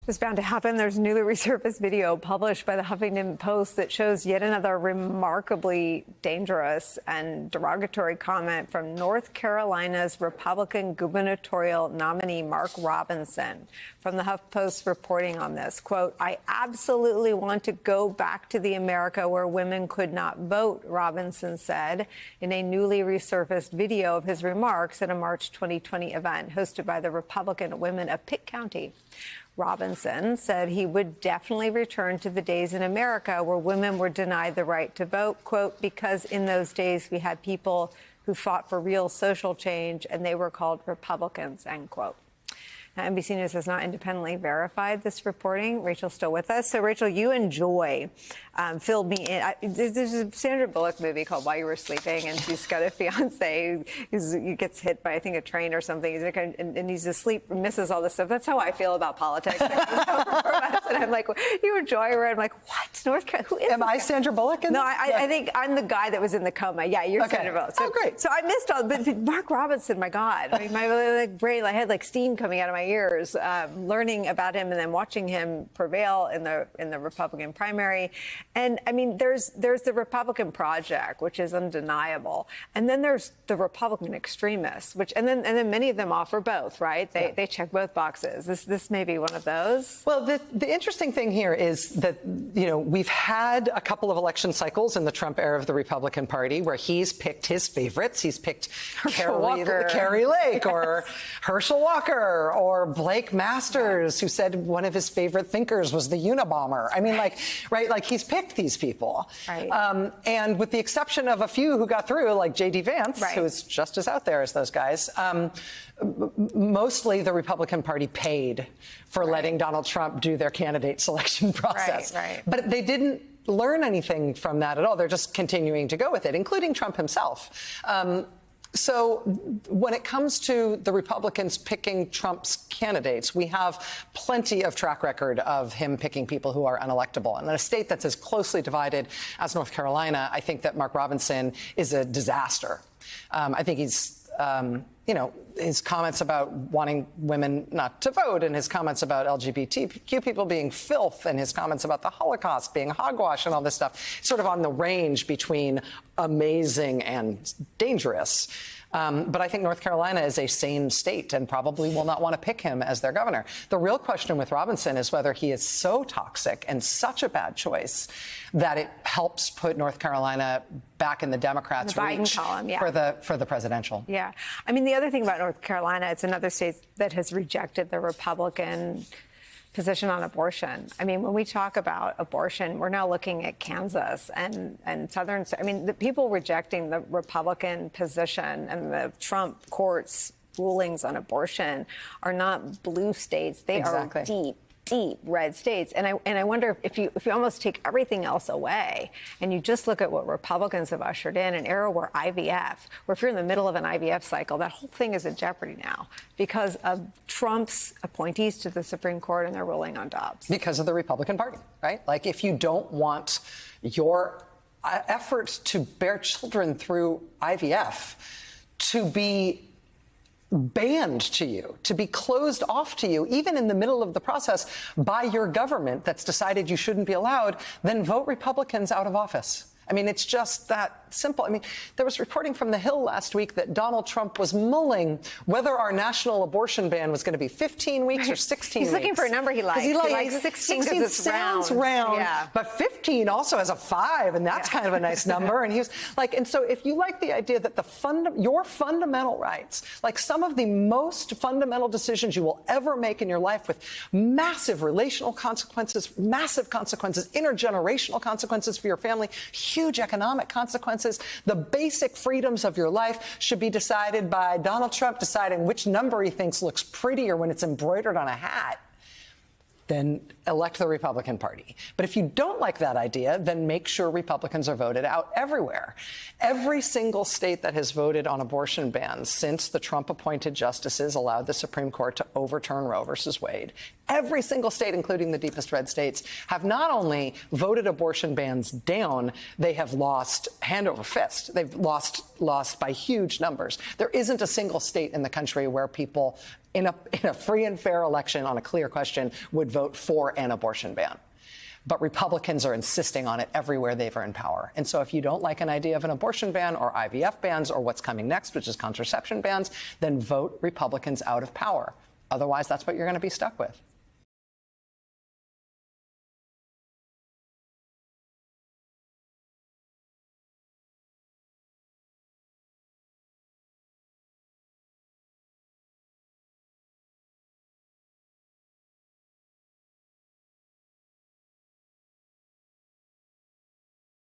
It's bound to happen. There's a newly resurfaced video published by the Huffington Post that shows yet another remarkably dangerous and derogatory comment from North Carolina's Republican gubernatorial nominee, Mark Robinson. From the HuffPost reporting on this, quote, "I absolutely want to go back to the America where women could not vote," Robinson said in a newly resurfaced video of his remarks at a March 2020 event hosted by the Republican Women of Pitt County. Robinson said he would definitely return to the days in America where women were denied the right to vote, quote, "because in those days we had people who fought for real social change and they were called Republicans," end quote. Now, NBC News has not independently verified this reporting. Rachel's still with us. So, Rachel, you and Joy filled me in. There's a Sandra Bullock movie called While You Were Sleeping, and she's got a fiance who gets hit by, I think, a train or something. He's like, and he's asleep, misses all this stuff. That's how I feel about politics. And I'm like, you and Joy were. I'm like, what? North Carolina? Who is Am I Sandra Bullock? No, I think I'm the guy that was in the coma. Yeah, you're Sandra Bullock. So, great. So I missed all, but Mark Robinson, my God. I mean, my brain, I had like steam coming out of my ears, learning about him and then watching him prevail in the Republican primary. And I mean, there's the Republican Project, which is undeniable, and then there's the Republican extremists, and then many of them offer both, right? They check both boxes. This may be one of those. Well, the interesting thing here is that we've had a couple of election cycles in the Trump era of the Republican Party where he's picked his favorites. He's picked Carrie Lake or Herschel Walker or Blake Masters, who said one of his favorite thinkers was the Unabomber. I mean, he's picked these people. Right. And with the exception of a few who got through, like J.D. Vance, who is just as out there as those guys, mostly the Republican Party paid for letting Donald Trump do their candidate selection process. Right. But they didn't learn anything from that at all. They're just continuing to go with it, including Trump himself. So when it comes to the Republicans picking Trump's candidates, we have plenty of track record of him picking people who are unelectable. And in a state that's as closely divided as North Carolina, I think that Mark Robinson is a disaster. I think he's, his comments about wanting women not to vote and his comments about LGBTQ people being filth and his comments about the Holocaust being hogwash and all this stuff, sort of on the range between amazing and dangerous. But I think North Carolina is a sane state and probably will not want to pick him as their governor. The real question with Robinson is whether he is so toxic and such a bad choice that it helps put North Carolina back in the Democrats' reach column, for the presidential. Yeah. I mean, the other thing about North Carolina, it's another state that has rejected the Republican position on abortion. I mean, when we talk about abortion, we're now looking at Kansas and southern. I mean, the people rejecting the Republican position and the Trump court's rulings on abortion are not blue states. They are deep red states. And I wonder if you almost take everything else away and you just look at what Republicans have ushered in, an era where if you're in the middle of an IVF cycle, that whole thing is in jeopardy now because of Trump's appointees to the Supreme Court and their ruling on Dobbs. Because of the Republican Party, right? Like, if you don't want your efforts to bear children through IVF to be banned to you, to be closed off to you, even in the middle of the process by your government that's decided you shouldn't be allowed, then vote Republicans out of office. I mean, it's just that simple. I mean, there was reporting from The Hill last week that Donald Trump was mulling whether our national abortion ban was going to be 15 weeks or 16 weeks. He's looking for a number he likes. He likes 16 because it's sounds round. Yeah. But 15 also has a 5, and that's kind of a nice number. And he was like, and so if you like the idea that your fundamental rights, like some of the most fundamental decisions you will ever make in your life with massive relational consequences, massive consequences, intergenerational consequences for your family, huge economic consequences. The basic freedoms of your life should be decided by Donald Trump deciding which number he thinks looks prettier when it's embroidered on a hat. Then elect the Republican Party. But if you don't like that idea, then make sure Republicans are voted out everywhere. Every single state that has voted on abortion bans since the Trump-appointed justices allowed the Supreme Court to overturn Roe versus Wade, every single state, including the deepest red states, have not only voted abortion bans down, they have lost hand over fist. They've lost by huge numbers. There isn't a single state in the country where people in a free and fair election on a clear question would vote for an abortion ban. But Republicans are insisting on it everywhere they've earned power. And so if you don't like an idea of an abortion ban or IVF bans or what's coming next, which is contraception bans, then vote Republicans out of power. Otherwise, that's what you're going to be stuck with.